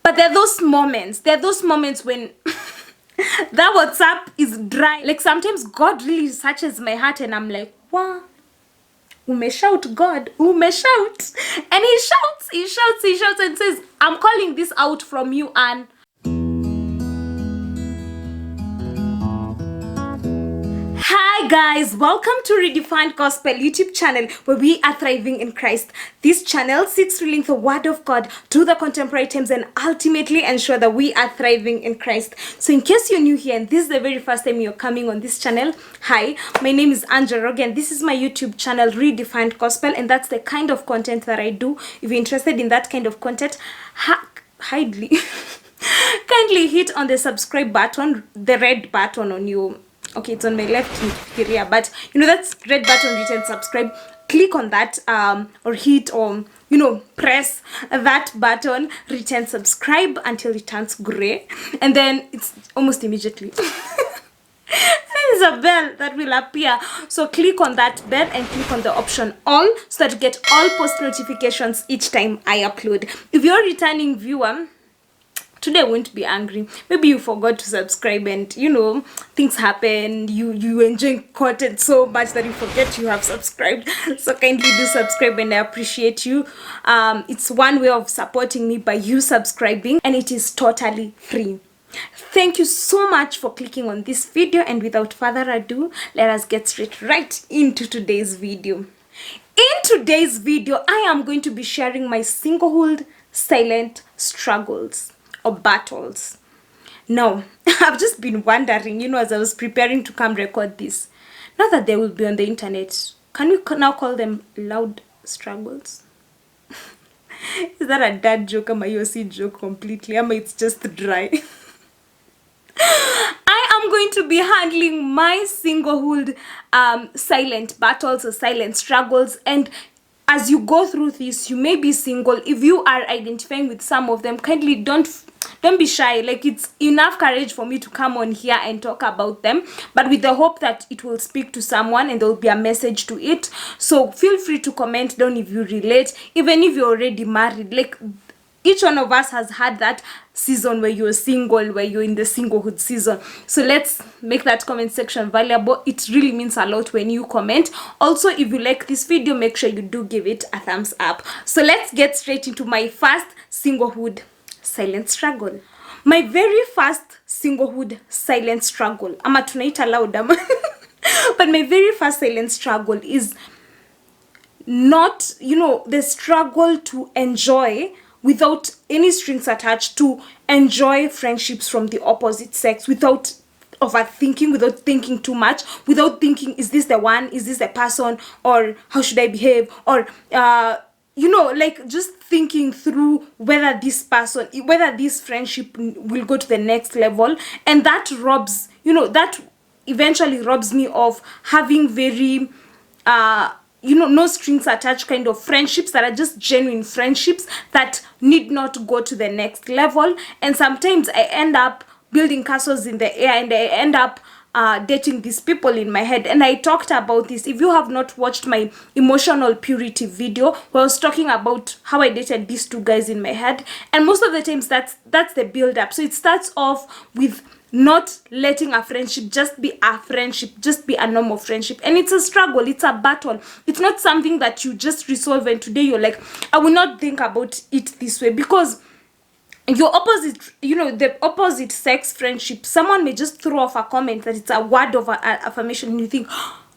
But there are those moments when that WhatsApp is dry. Like sometimes God really searches my heart and I'm like, wow, umeshout God, umeshout. And he shouts and says, I'm calling this out from you, and hi guys, welcome to Redefined Gospel YouTube channel, where we are thriving in Christ. This channel seeks to link the word of God to the contemporary times and ultimately ensure that we are thriving in Christ. So in case you're new here and this is the very first time you're coming on this channel, hi, my name is Angela Rogan. This is my YouTube channel, Redefined Gospel, and that's the kind of content that I do. If you're interested in that kind of content, kindly hit on the subscribe button, the red button on your, okay, it's on my left here, but you know, that's red button written subscribe. Click on that or hit, or you know, press that button written subscribe until it turns gray, and then it's almost immediately there's a bell that will appear, so click on that bell and click on the option all so that you get all post notifications each time I upload. If you're a returning viewer, today I won't be angry. Maybe you forgot to subscribe and you know, things happen, you enjoy content so much that you forget you have subscribed. So kindly do subscribe and I appreciate you. It's one way of supporting me by you subscribing, and it is totally free. Thank you so much for clicking on this video, and without further ado, let us get straight right into today's video. In today's video, I am going to be sharing my singlehood silent struggles or battles. Now, I've just been wondering, you know, as I was preparing to come record this, now that they will be on the internet, can we now call them loud struggles? Is that a dad joke? Am I a joke completely? Am it's just dry? I am going to be handling my singlehood silent battles or silent struggles, and as you go through this, you may be single. If you are identifying with some of them, kindly don't be shy. Like, it's enough courage for me to come on here and talk about them, but with the hope that it will speak to someone and there will be a message to it. So feel free to comment down if you relate, even if you're already married. Like, each one of us has had that season where you're single, where you're in the singlehood season. So let's make that comment section valuable. It really means a lot when you comment. Also, if you like this video, make sure you do give it a thumbs up. So let's get straight into my first singlehood silent struggle. My very first singlehood silent struggle, ama tunaita loud, but my very first silent struggle is not, you know, the struggle to enjoy, without any strings attached, to enjoy friendships from the opposite sex without overthinking, without thinking too much, without thinking, is this the one, is this the person, or how should I behave, or you know, like just thinking through whether this person, whether this friendship will go to the next level. And that robs, you know, that eventually robs me of having very you know, no strings attached kind of friendships that are just genuine friendships that need not go to the next level. And sometimes I end up building castles in the air, and I end up dating these people in my head. And I talked about this. If you have not watched my emotional purity video, where I was talking about how I dated these two guys in my head, and most of the times that's the build up. So it starts off with not letting a friendship just be a friendship, just be a normal friendship. And it's a struggle, it's a battle. It's not something that you just resolve and today you're like, I will not think about it this way. Because your opposite, you know, the opposite sex friendship, someone may just throw off a comment that it's a word of affirmation, and you think,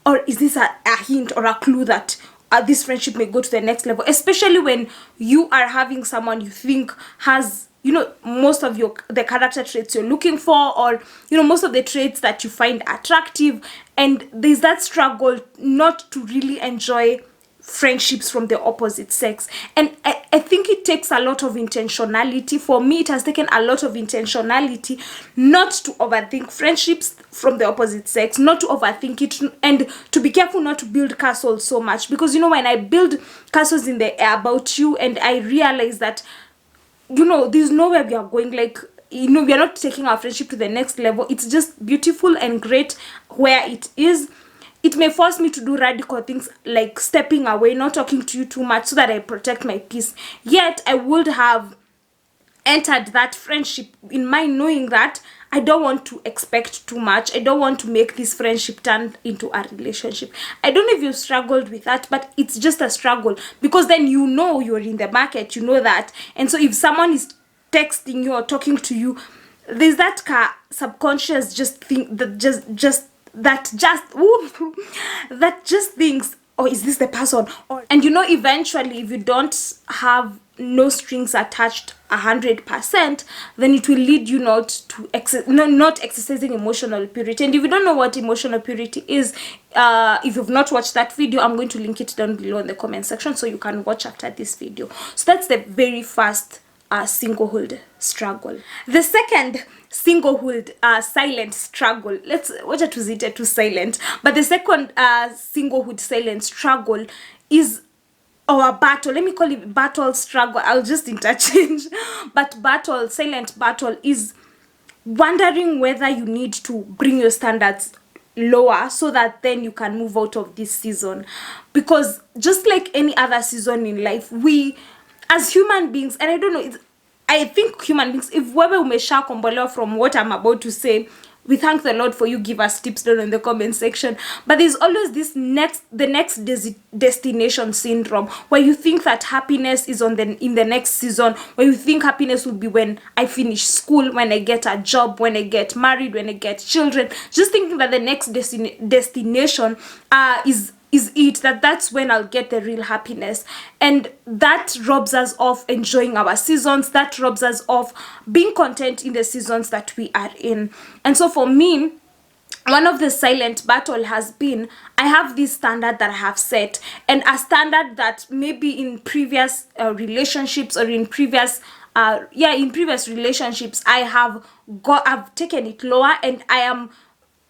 or is this a hint or a clue that this friendship may go to the next level? Especially when you are having someone you think has, you know, most of the character traits you're looking for, or you know, most of the traits that you find attractive, and there's that struggle not to really enjoy friendships from the opposite sex. And I think it takes a lot of intentionality. For me, it has taken a lot of intentionality not to overthink friendships from the opposite sex, not to overthink it, and to be careful not to build castles so much. Because you know, when I build castles in the air about you, and I realize that, you know, there's nowhere we are going, like, you know, we are not taking our friendship to the next level, it's just beautiful and great where it is, it may force me to do radical things like stepping away, not talking to you too much so that I protect my peace. Yet I would have entered that friendship in mind knowing that I don't want to expect too much. I don't want to make this friendship turn into a relationship. I don't know if you've struggled with that, but it's just a struggle, because then you know you're in the market, you know that. And so if someone is texting you or talking to you, there's that subconscious just think that that just thinks, oh, is this the person? And you know, eventually, if you don't have no strings attached 100%, then it will lead you not to not exercising emotional purity. And if you don't know what emotional purity is, if you've not watched that video, I'm going to link it down below in the comment section so you can watch after this video. So that's the very first singlehood struggle. The second singlehood silent struggle, let's watch it to silent, but the second singlehood silent struggle is our battle. Let me call it battle struggle, I'll just interchange. But silent battle is wondering whether you need to bring your standards lower so that then you can move out of this season. Because just like any other season in life, we as human beings, and I don't know, I think human beings, if wewe umesha kombolewa from what I'm about to say, we thank the Lord for you. Give us tips down in the comment section. But there's always this the next destination syndrome, where you think that happiness is in the next season, where you think happiness will be when I finish school, when I get a job, when I get married, when I get children. Just thinking that the next destination is it, that's when I'll get the real happiness. And that robs us of enjoying our seasons, that robs us of being content in the seasons that we are in. And so for me, one of the silent battle has been, I have this standard that I have set, and a standard that maybe in previous relationships or in previous relationships I've taken it lower, and I am,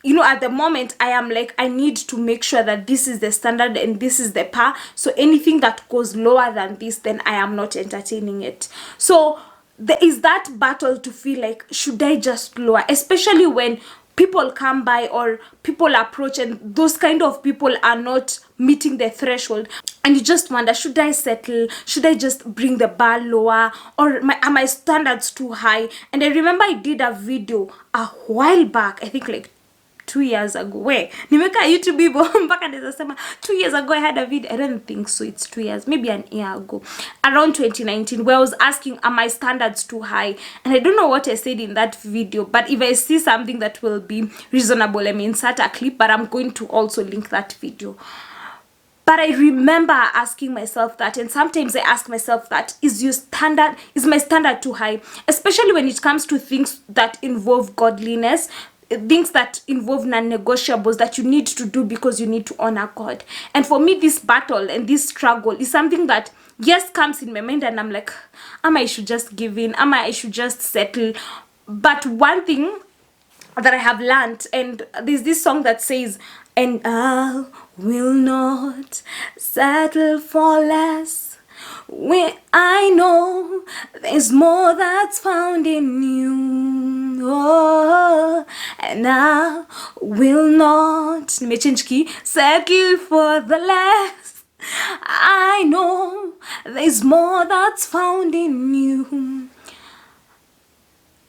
you know, at the moment I am like, I need to make sure that this is the standard and this is the par. So anything that goes lower than this, then I am not entertaining it. So there is that battle to feel like, should I just lower, especially when people come by or people approach and those kind of people are not meeting the threshold, and you just wonder, should I settle? Should I just bring the bar lower? Or are my standards too high? And I remember I did a video a while back, I think like 2 years ago. Where nimeka YouTube hivyo mpaka naweza sema 2 years ago I had a video. I don't think so, it's 2 years, maybe an year ago, around 2019, where I was asking, are my standards too high? And I don't know what I said in that video, but if I see something that will be reasonable, I may insert a clip, but I'm going to also link that video. But I remember asking myself that, and sometimes I ask myself that, is my standard too high? Especially when it comes to things that involve godliness, things that involve non-negotiables that you need to do because you need to honor God. And for me, this battle and this struggle is something that, yes, comes in my mind, and I'm like, I should just give in, I should just settle. But one thing that I have learned, and there's this song that says, and I will not settle for less, when I know there's more that's found in you. Oh, and I will not settle for the less. I know there's more that's found in you.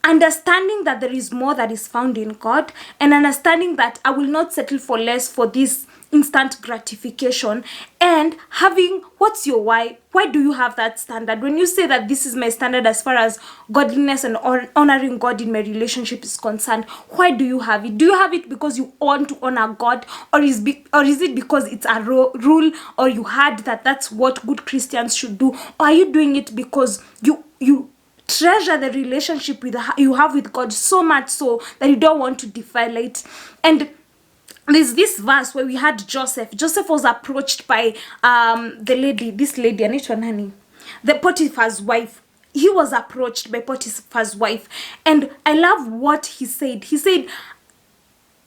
Understanding that there is more that is found in God, and understanding that I will not settle for less for this instant gratification, and having, what's your why? Why do you have that standard? When you say that this is my standard as far as godliness and honoring God in my relationship is concerned, why do you have it? Do you have it because you want to honor God, or is it because it's a rule, or you heard that that's what good Christians should do? Or are you doing it because you treasure the relationship you have with God so much so that you don't want to defile it? And there's this verse where we had Joseph was approached by this lady anaitwa nani, the Potiphar's wife. He was approached by Potiphar's wife, and I love what he said. He said,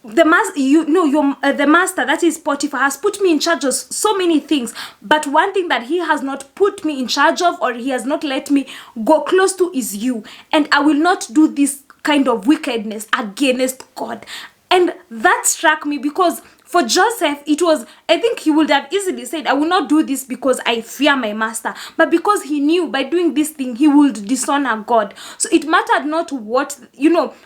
the master, that is Potiphar, has put me in charge of so many things, but one thing that he has not put me in charge of, or he has not let me go close to, is you, and I will not do this kind of wickedness against God. And that struck me, because For Joseph, it was, I think he would have easily said, I will not do this because I fear my master, but because he knew by doing this thing he would dishonor God. So it mattered not what,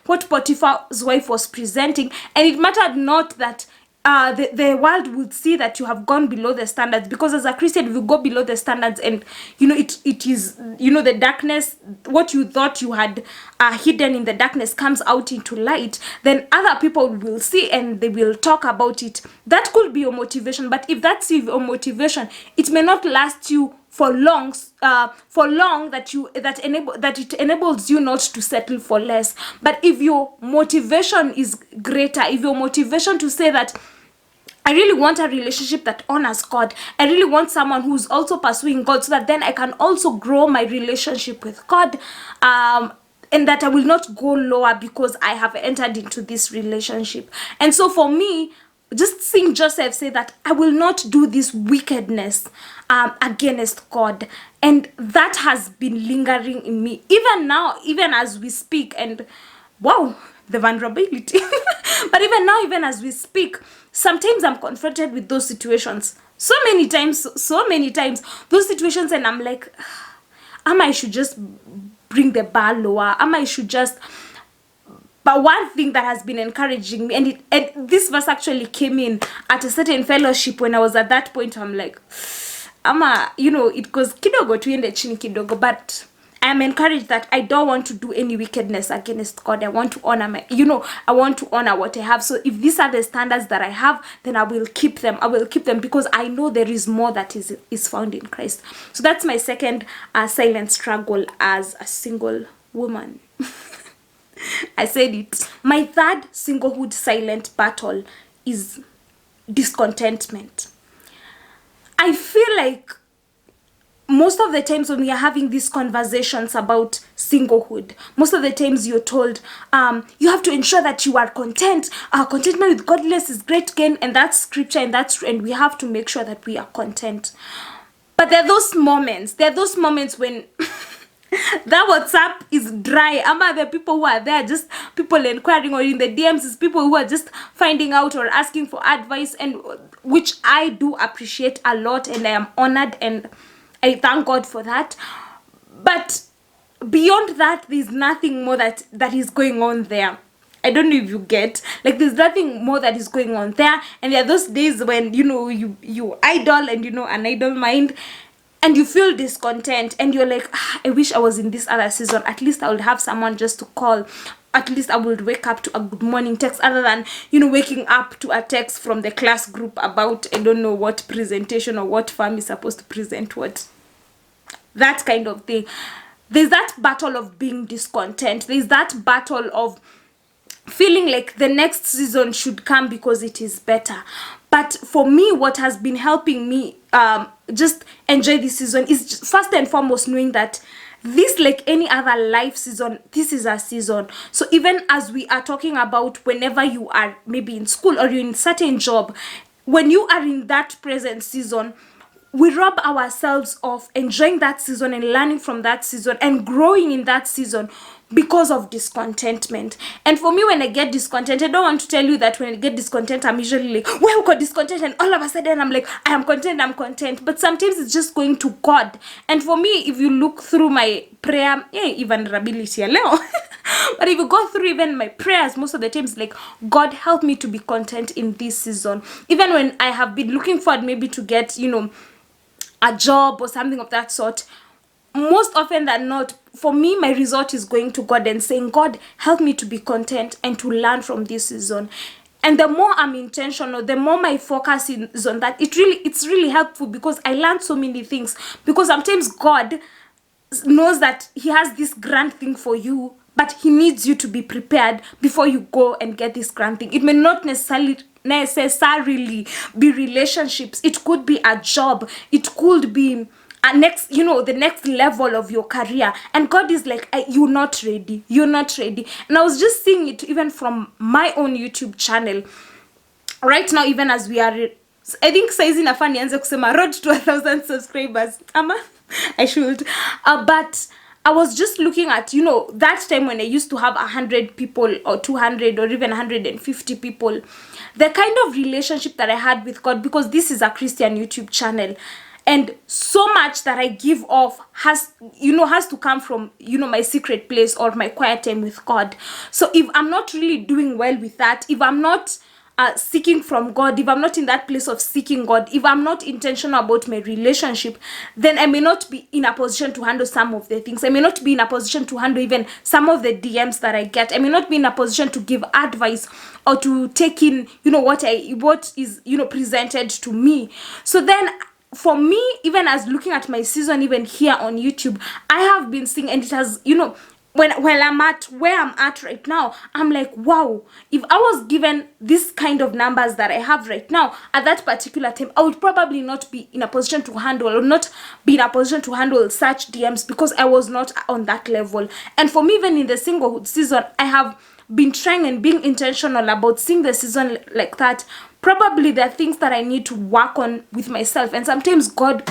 what Potiphar's wife was presenting, and it mattered not that the world would see that you have gone below the standards, because as a Christian, if you go below the standards and it is, the darkness, what you thought you had hidden in the darkness comes out into light, then other people will see and they will talk about it. That could be your motivation, but if that's your motivation, it may not last you for long, that it enables you not to settle for less. But if your motivation is greater, if your motivation to say that I really want a relationship that honors God, I really want someone who's also pursuing God, so that then I can also grow my relationship with God, and that I will not go lower because I have entered into this relationship. And so for me, just seeing Joseph say that I will not do this wickedness against God, and that has been lingering in me even now, even as we speak. And wow, the vulnerability. But even now, even as we speak, sometimes I'm confronted with those situations so many times, those situations, and I'm like, I should just bring the bar lower, I should just. But one thing that has been encouraging me, and this verse actually came in at a certain fellowship when I was at that point, I'm like, it goes kidogo tuende chini kidogo, but I am encouraged that I don't want to do any wickedness against God. I want to honor I want to honor what I have. So if these are the standards that I have, then I will keep them. Because I know there is more that is found in Christ. So that's my second silent struggle as a single woman. I said it. My third singlehood silent battle is discontentment. I feel like most of the times when we are having these conversations about singlehood, most of the times you're told, you have to ensure that you are content. Contentment with godliness is great gain, and that's scripture, and we have to make sure that we are content. But there are those moments when that WhatsApp is dry. The people who are there, just people inquiring, or in the DMs is people who are just finding out or asking for advice, and which I do appreciate a lot, and I am honored, and I thank God for that. But beyond that, there's nothing more that is going on there. I don't know if you get, like, there's nothing more that is going on there. And there are those days when you idle, and an idle mind, and you feel discontent, and you're like, I wish I was in this other season. At least I would have someone just to call. At least I would wake up to a good morning text, other than waking up to a text from the class group about, I don't know what presentation or what firm is supposed to present what. That kind of thing. There's that battle of being discontent. There's that battle of feeling like the next season should come because it is better. But for me, what has been helping me just enjoy this season is first and foremost knowing that this, like any other life season, this is a season. So even as we are talking about whenever you are maybe in school or you're in a certain job, when you are in that present season, we rob ourselves of enjoying that season and learning from that season and growing in that season because of discontentment. And for me, when I get discontent, I don't want to tell you that when I get discontent, I'm usually like, well, got discontent, and all of a sudden I'm like, I am content. But sometimes it's just going to God. And for me, if you look through my prayer, even vulnerability, but if you go through even my prayers, most of the times, like, God help me to be content in this season. Even when I have been looking forward maybe to get, a job or something of that sort, most often than not, for me, my resort is going to God and saying, God, help me to be content and to learn from this season. And the more I'm intentional, the more my focus is on that, it's really helpful, because I learned so many things. Because sometimes God knows that he has this grand thing for you, but he needs you to be prepared before you go and get this grand thing. It may not necessarily be relationships. It could be a job. It could be the next level of your career. And God is like, you're not ready. And I was just seeing it even from my own YouTube channel. Right now, even as we are, I think saizi nafaa nianze kusema road to 1,000 subscribers. I should. But I was just looking at, that time when I used to have 100 people or 200 or even 150 people, the kind of relationship that I had with God, because this is a Christian YouTube channel, and so much that I give off has to come from, my secret place or my quiet time with God. So if I'm not really doing well with that, if I'm not seeking from God, if I'm not in that place of seeking God, if I'm not intentional about my relationship, then I may not be in a position to handle some of the things. I may not be in a position to handle even some of the DMs that I get. I may not be in a position to give advice or to take in, what is presented to me. So then, for me, even as looking at my season, even here on YouTube, I have been seeing, and it has, when I'm at where I'm at right now, I'm like, wow, if I was given this kind of numbers that I have right now at that particular time, I would probably not be in a position to handle, or not be in a position to handle such DMs, because I was not on that level. And for me, even in the singlehood season, I have been trying and being intentional about seeing the season like that. Probably there are things that I need to work on with myself, and sometimes God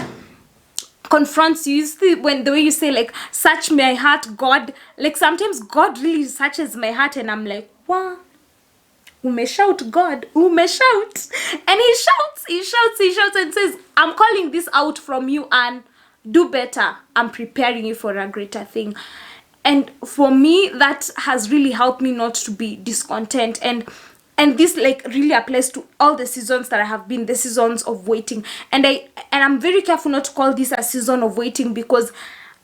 confronts you. You see, when the way you say, like, search my heart, God, like, sometimes God really searches my heart, and I'm like, wow, umeshout, God, umeshout. And he shouts and says, I'm calling this out from you, and do better. I'm preparing you for a greater thing. And for me, that has really helped me not to be discontent. And this, like, really applies to all the seasons that I have been, the seasons of waiting. And I'm very careful not to call this a season of waiting, because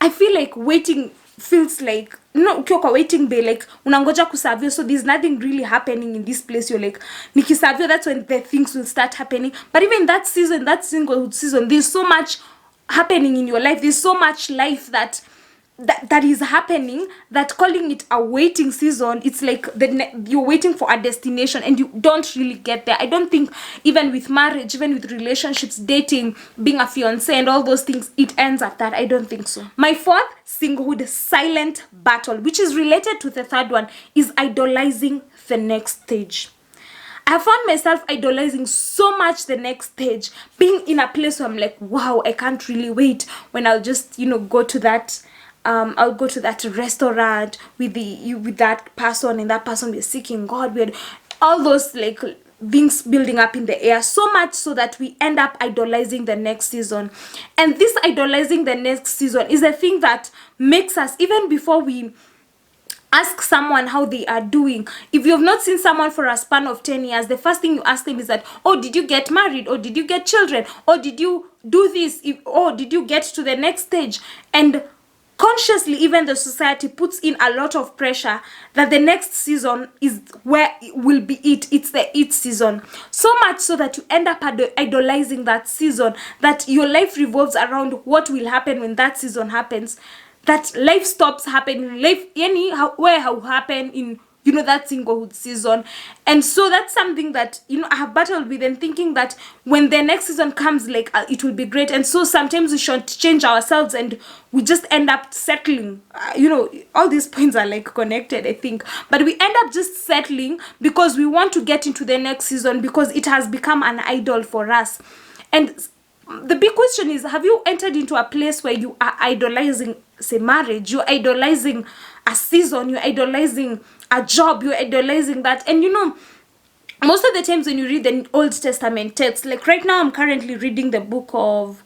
I feel like waiting feels like, ukiwa kwa waiting bay, like, unangoja kusavio, so there's nothing really happening in this place. You're like, nikisavio, that's when the things will start happening. But even that season, that singlehood season, there's so much happening in your life. There's so much life that is happening, that calling it a waiting season, it's like you're waiting for a destination and you don't really get there. I don't think even with marriage, even with relationships, dating, being a fiance and all those things, it ends at that. I don't think so. My fourth singlehood silent battle, which is related to the third one, is idolizing the next stage. I found myself idolizing so much the next stage, being in a place where I'm like, wow, I can't really wait when I'll just, go to that I'll go to that restaurant with that person, and that person we're seeking God. We had all those, like, things building up in the air, so much so that we end up idolizing the next season. And this idolizing the next season is a thing that makes us, even before we ask someone how they are doing, if you have not seen someone for a span of 10 years, the first thing you ask them is that, oh, did you get married, or did you get children, or did you do this, or did you get to the next stage? And consciously, even the society puts in a lot of pressure that the next season is where it will be it's the it season, so much so that you end up idolizing that season, that your life revolves around what will happen when that season happens, that life stops happening, life where how happen in that singlehood season. And so that's something that I have battled with, and thinking that when the next season comes, like, it will be great. And so sometimes we should change ourselves, and we just end up settling. All these points are, like, connected, I think, but we end up just settling because we want to get into the next season, because it has become an idol for us. And the big question is, have you entered into a place where you are idolizing, say, marriage, you're idolizing a season, you're idolizing a job, you're idolizing that? And most of the times when you read the Old Testament text, like right now I'm currently reading the book of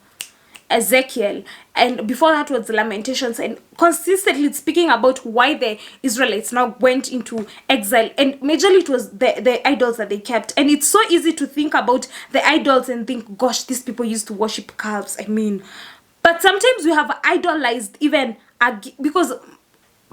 Ezekiel, and before that was the Lamentations, and consistently it's speaking about why the Israelites now went into exile, and majorly it was the idols that they kept. And it's so easy to think about the idols and think, gosh, these people used to worship calves, but sometimes we have idolized even because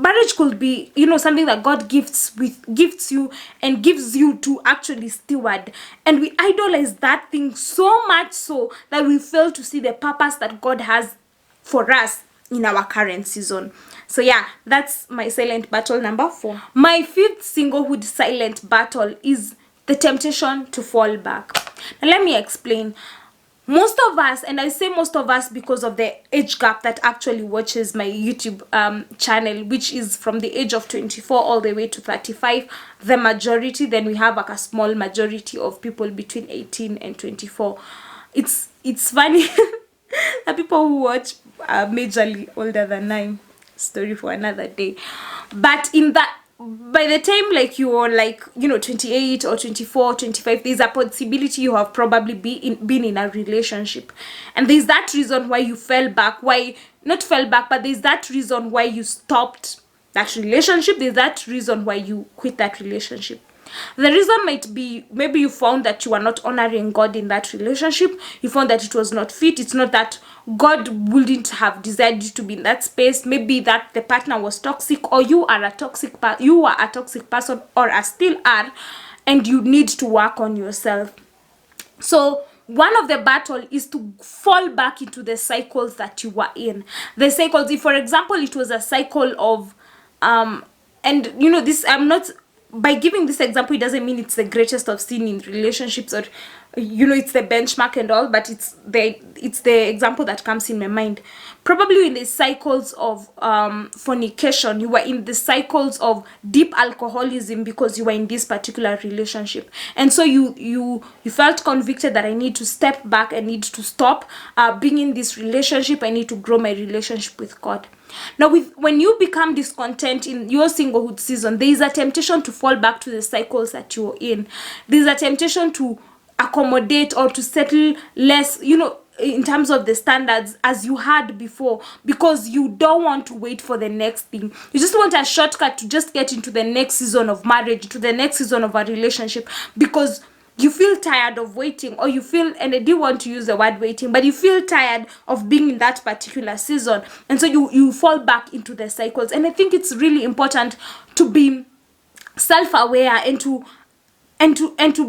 marriage could be something that God gifts you and gives you to actually steward, and we idolize that thing so much so that we fail to see the purpose that God has for us in our current season. So yeah, that's my silent battle number 4. My fifth singlehood silent battle is the temptation to fall back. Now let me explain. Most of us, and I say most of us because of the age gap that actually watches my YouTube channel, which is from the age of 24 all the way to 35, the majority. Then we have like a small majority of people between 18 and 24. It's funny that people who watch are majorly older than 9. story for another day. But in that, by the time like you're like, 28 or 24, 25, there's a possibility you have probably been in a relationship, and there's that reason why you fell back, why not fell back, but there's that reason why you stopped that relationship, there's that reason why you quit that relationship. The reason might be maybe you found that you are not honoring God in that relationship. You found that it was not fit. It's not that God wouldn't have desired you to be in that space. Maybe that the partner was toxic, or you are a toxic person, or still are, and you need to work on yourself. So one of the battle is to fall back into the cycles that you were in. The cycles, if for example it was a cycle of and this, I'm not, by giving this example, it doesn't mean it's the greatest of sin in relationships, or it's the benchmark and all, but it's the example that comes in my mind. Probably in the cycles of fornication, you were in the cycles of deep alcoholism because you were in this particular relationship, and so you felt convicted that I need to step back, I need to stop being in this relationship, I need to grow my relationship with God. Now, when you become discontent in your singlehood season, there is a temptation to fall back to the cycles that you're in. There's a temptation to accommodate or to settle less, in terms of the standards as you had before, because you don't want to wait for the next thing. You just want a shortcut to just get into the next season of marriage, to the next season of a relationship, because you feel tired of waiting, or you feel, and I do want to use the word waiting, but you feel tired of being in that particular season, and so you fall back into the cycles. And I think it's really important to be self-aware and to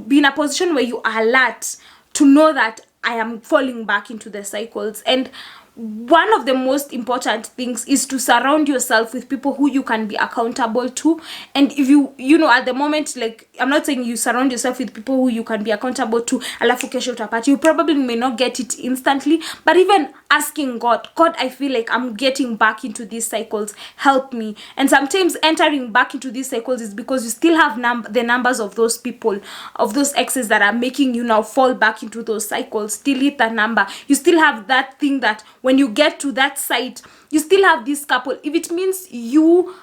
be in a position where you are alert to know that I am falling back into the cycles. And one of the most important things is to surround yourself with people who you can be accountable to. And if you at the moment, like, I'm not saying you surround yourself with people who you can be accountable to, alafu kesho utapata, you probably may not get it instantly, but even asking God, I feel like I'm getting back into these cycles, help me. And sometimes entering back into these cycles is because you still have the numbers of those people, of those exes that are making you now fall back into those cycles. Delete that number. You still have that thing that when you get to that site, you still have this couple. If it means you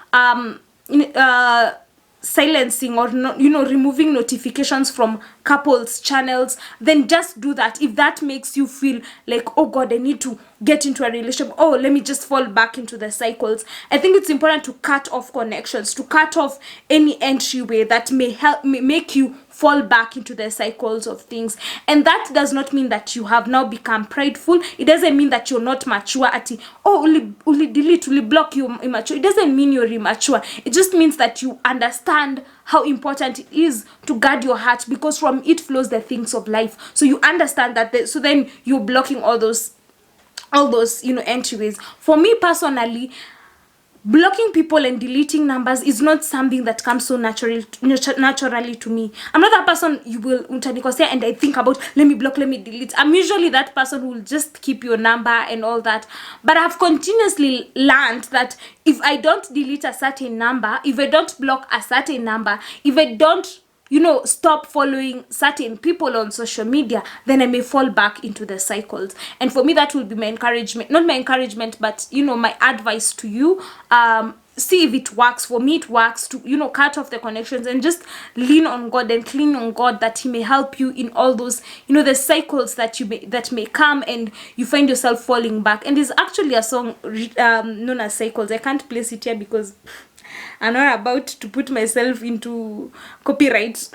silencing or removing notifications from couples channels, then just do that. If that makes you feel like, oh God, I need to get into a relationship, oh, let me just fall back into the cycles, I think it's important to cut off connections, to cut off any entryway that may make you fall back into the cycles of things. And that does not mean that you have now become prideful. It doesn't mean that you're not mature at it. Oh, uli delete, uli block, you immature. It doesn't mean you're immature. It just means that you understand how important it is to guard your heart, because from it flows the things of life. So you understand that. So then you're blocking all those entryways. For me personally, blocking people and deleting numbers is not something that comes so naturally to me. I'm not that person you will untanikosea and I think about, let me block, let me delete. I'm usually that person who will just keep your number and all that. But I've continuously learned that if I don't delete a certain number, if I don't block a certain number, if I don't stop following certain people on social media, then I may fall back into the cycles. And for me, that will be my encouragement, not my encouragement, but my advice to you. See if it works. For me, it works to cut off the connections and just lean on God and cling on God, that He may help you in all those the cycles that may come and you find yourself falling back. And there's actually a song known as Cycles. I can't place it here because I'm not about to put myself into copyright,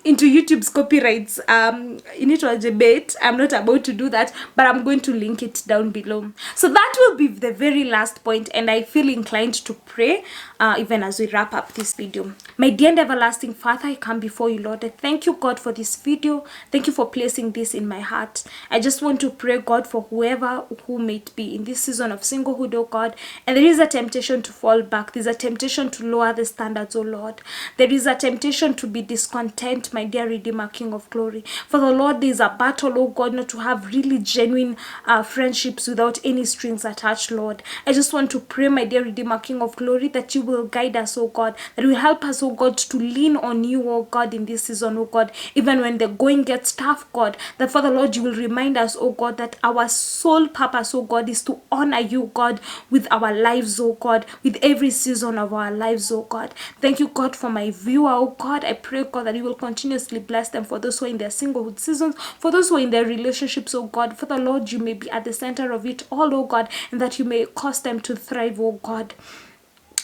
into YouTube's copyrights. Into a debate. I'm not about to do that, but I'm going to link it down below. So that will be the very last point, and I feel inclined to pray even as we wrap up this video. My dear and everlasting Father, I come before you, Lord. I thank you, God, for this video. Thank you for placing this in my heart. I just want to pray, God, for whoever who may be in this season of singlehood, oh God, and there is a temptation to fall back. There's a temptation to lower the standards, oh Lord. There is a temptation to be discontent, my dear Redeemer, King of Glory. For the Lord, there is a battle, oh God, not to have really genuine friendships without any strings attached, Lord. I just want to pray, my dear Redeemer, King of Glory, that you will guide us, oh God, that will help us, oh God, to lean on you, oh God, in this season, oh God, even when the going gets tough, God, that Father Lord, you will remind us, oh God, that our sole purpose, oh God, is to honor you, God, with our lives, oh God, with every season of our lives, oh God. Thank you, God, for my viewer, oh God. I pray, God, that you will continuously bless them, for those who are in their singlehood seasons, for those who are in their relationships, oh God. Father Lord, you may be at the center of it all, oh God, and that you may cause them to thrive, oh God.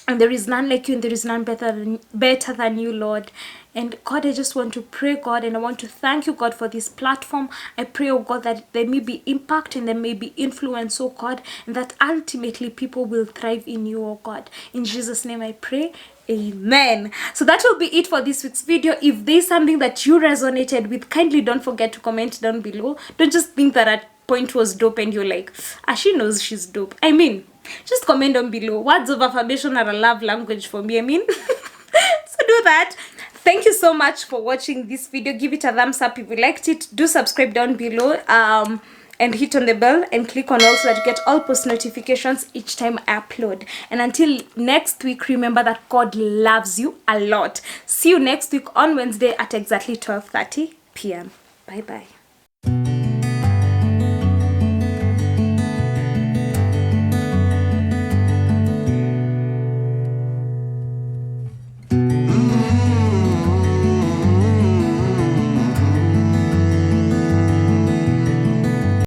And there is none like you, and there is none better than you, Lord. And God, I just want to pray, God, and I want to thank you, God, for this platform. I pray, oh God, that there may be impact and there may be influence, oh God, and that ultimately people will thrive in you, oh God. In Jesus' name I pray. Amen. So that will be it for this week's video. If there's something that you resonated with, kindly don't forget to comment down below. Don't just think that a point was dope and you're like, she knows she's dope. I mean, just comment down below. Words of affirmation are a love language for me. I mean, so do that. Thank you so much for watching this video. Give it a thumbs up if you liked it. Do subscribe down below. And hit on the bell and click on all so that you get all post notifications each time I upload. And until next week, remember that God loves you a lot. See you next week on Wednesday at exactly 12:30 p.m. Bye bye.